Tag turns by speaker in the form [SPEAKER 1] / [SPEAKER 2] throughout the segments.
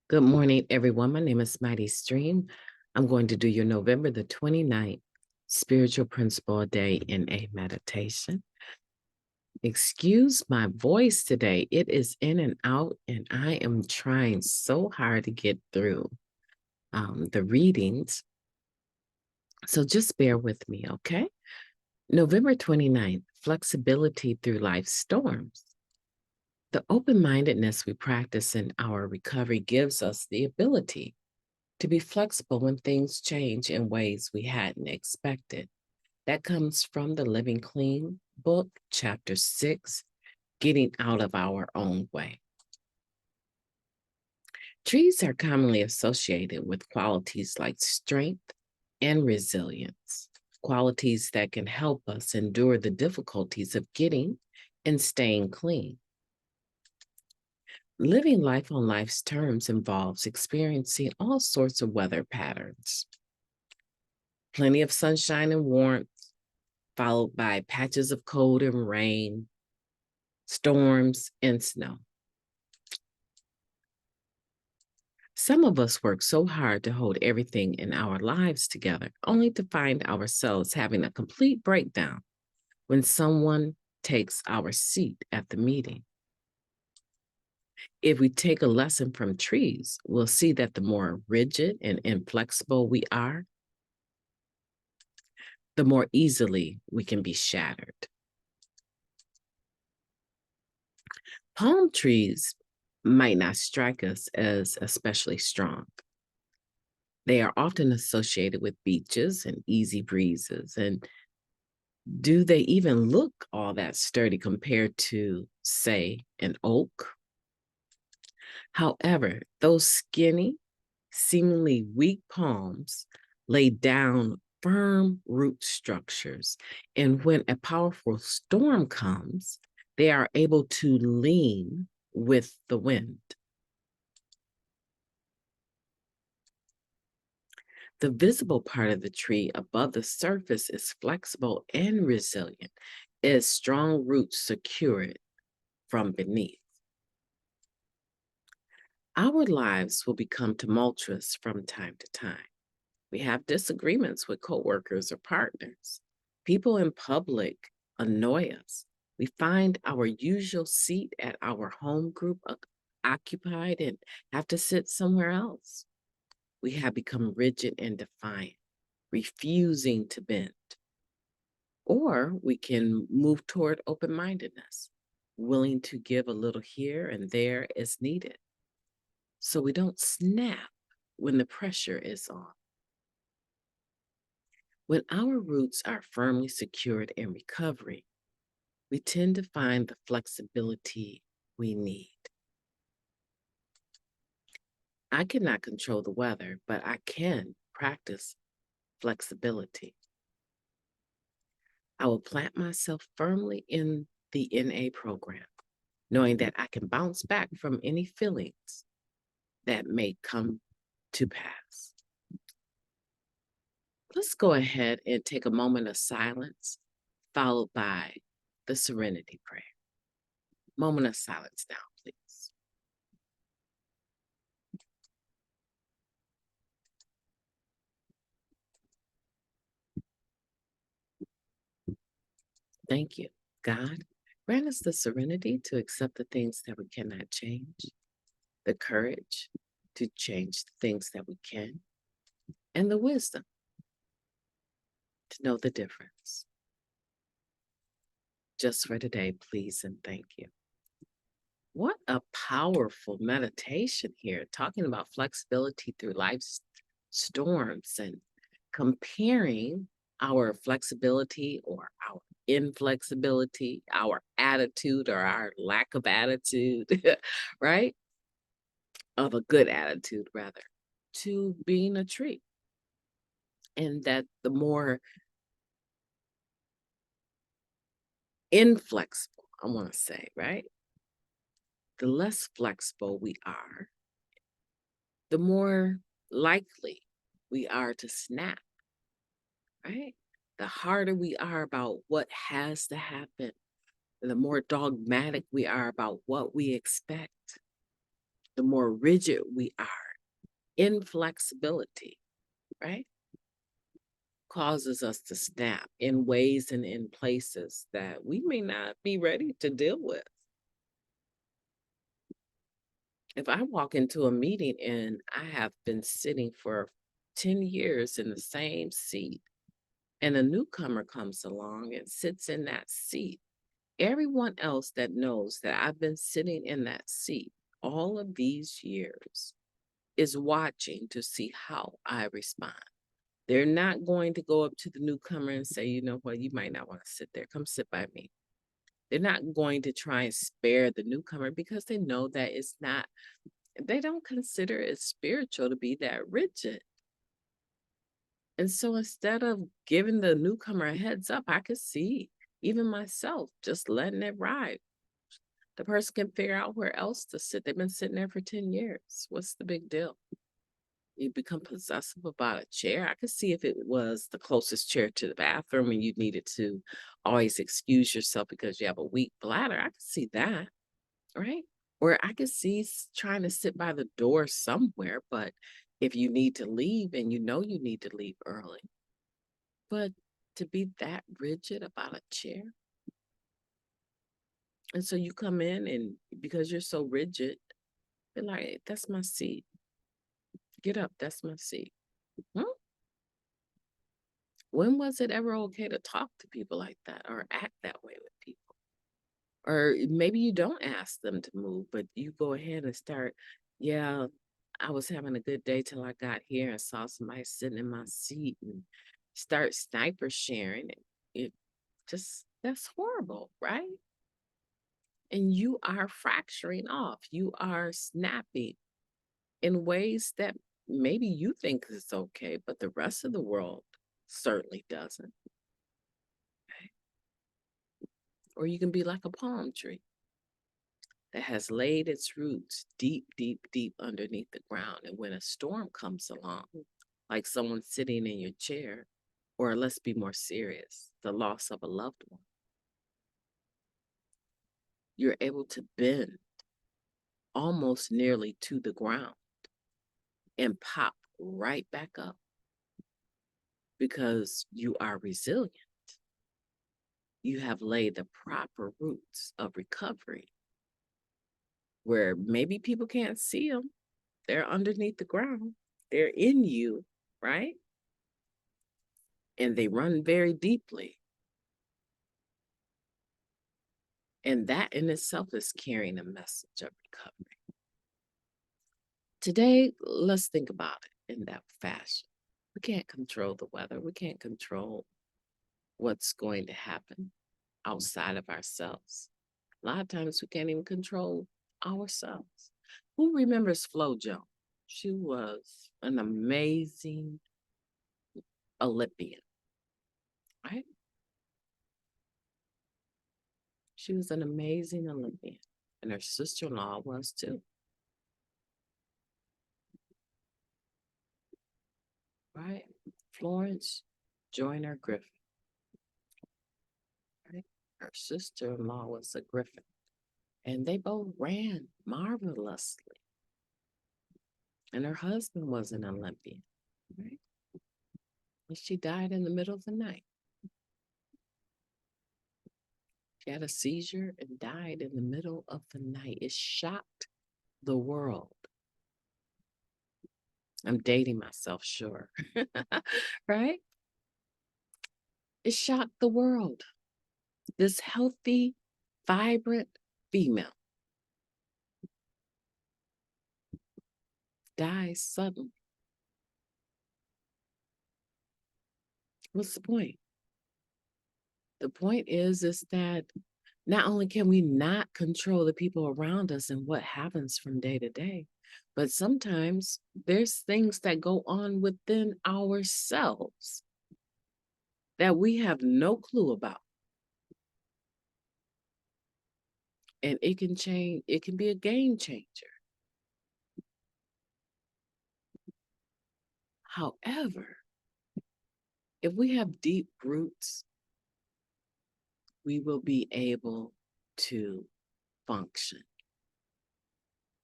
[SPEAKER 1] Good morning, everyone. My name is MightyStream. I'm going to do your November the 29th Spiritual Principle Day in a meditation. Excuse my voice today. It is in and out, and I am trying so hard to get through the readings. So just bear with me, okay? November 29th, flexibility through life's storms. The open-mindedness we practice in our recovery gives us the ability to be flexible when things change in ways we hadn't expected. That comes from the Living Clean book, chapter 6, Getting Out of Our Own Way. Trees are commonly associated with qualities like strength and resilience, qualities that can help us endure the difficulties of getting and staying clean. Living life on life's terms involves experiencing all sorts of weather patterns. Plenty of sunshine and warmth, followed by patches of cold and rain, storms, and snow. Some of us work so hard to hold everything in our lives together, only to find ourselves having a complete breakdown when someone takes our seat at the meeting. If we take a lesson from trees, we'll see that the more rigid and inflexible we are, the more easily we can be shattered. Palm trees might not strike us as especially strong. They are often associated with beaches and easy breezes. And do they even look all that sturdy compared to, say, an oak? However, those skinny, seemingly weak palms lay down firm root structures. And when a powerful storm comes, they are able to lean with the wind. The visible part of the tree above the surface is flexible and resilient, as strong roots secure it from beneath. Our lives will become tumultuous from time to time. We have disagreements with coworkers or partners. People in public annoy us. We find our usual seat at our home group occupied and have to sit somewhere else. We have become rigid and defiant, refusing to bend. Or we can move toward open-mindedness, willing to give a little here and there as needed, so we don't snap when the pressure is on. When our roots are firmly secured in recovery, we tend to find the flexibility we need. I cannot control the weather, but I can practice flexibility. I will plant myself firmly in the NA program, knowing that I can bounce back from any feelings that may come to pass. Let's go ahead and take a moment of silence, followed by the serenity prayer. Moment of silence now, please. Thank you. God, grant us the serenity to accept the things that we cannot change, the courage to change the things that we can, and the wisdom to know the difference. Just for today, please and thank you. What a powerful meditation here, talking about flexibility through life's storms and comparing our flexibility or our inflexibility, our attitude or our lack of attitude, right? Of a good attitude, rather, to being a tree. And that the more inflexible, I want to say, right? The less flexible we are, the more likely we are to snap, right? The harder we are about what has to happen, the more dogmatic we are about what we expect, the more rigid we are. Inflexibility, right, causes us to snap in ways and in places that we may not be ready to deal with. If I walk into a meeting and I have been sitting for 10 years in the same seat, and a newcomer comes along and sits in that seat, everyone else that knows that I've been sitting in that seat all of these years is watching to see how I respond. They're not going to go up to the newcomer and say, you know what, you might not want to sit there. Come sit by me. They're not going to try and spare the newcomer because they know that it's not, they don't consider it spiritual to be that rigid. And so instead of giving the newcomer a heads up, I could see even myself just letting it ride. The person can figure out where else to sit. They've been sitting there for 10 years. What's the big deal? You become possessive about a chair. I could see if it was the closest chair to the bathroom and you needed to always excuse yourself because you have a weak bladder. I could see that, right? Or I could see trying to sit by the door somewhere, but if you need to leave and you know you need to leave early, but to be that rigid about a chair. And so you come in and because you're so rigid, you're like, that's my seat. Get up, that's my seat. Hmm? When was it ever okay to talk to people like that or act that way with people? Or maybe you don't ask them to move, but you go ahead and start, yeah, I was having a good day till I got here and saw somebody sitting in my seat and start sniper sharing it. It just, that's horrible, right? And you are fracturing off. You are snapping in ways that maybe you think is okay, but the rest of the world certainly doesn't. Okay? Or you can be like a palm tree that has laid its roots deep, deep, deep underneath the ground. And when a storm comes along, like someone sitting in your chair, or let's be more serious, the loss of a loved one, you're able to bend almost nearly to the ground and pop right back up because you are resilient. You have laid the proper roots of recovery where maybe people can't see them. They're underneath the ground. They're in you, right? And they run very deeply. And that in itself is carrying a message of recovery. Today, let's think about it in that fashion. We can't control the weather. We can't control what's going to happen outside of ourselves. A lot of times we can't even control ourselves. Who remembers Flo Jones? She was an amazing Olympian, right? She was an amazing Olympian, and her sister-in-law was too, right? Florence Joyner Griffin, right? Her sister-in-law was a Griffin, and they both ran marvelously. And her husband was an Olympian, right? And she died in the middle of the night. She had a seizure and died in the middle of the night. It shocked the world. I'm dating myself, sure. Right? It shocked the world. This healthy, vibrant female dies suddenly. What's the point? The point is that not only can we not control the people around us and what happens from day to day, but sometimes there's things that go on within ourselves that we have no clue about. And it can change, it can be a game changer. However, if we have deep roots, we will be able to function.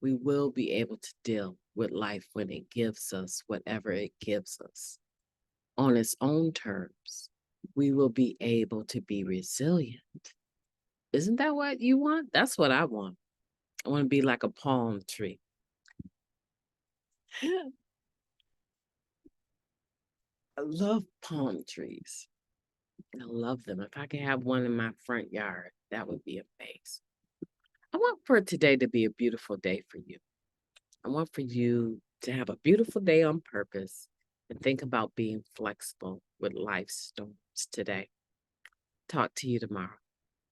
[SPEAKER 1] We will be able to deal with life when it gives us whatever it gives us on its own terms. We will be able to be resilient. Isn't that what you want? That's what I want. I want to be like a palm tree. I love palm trees. I love them. If I could have one in my front yard, that would be amazing. I want for today to be a beautiful day for you. I want for you to have a beautiful day on purpose and think about being flexible with life's storms today. Talk to you tomorrow.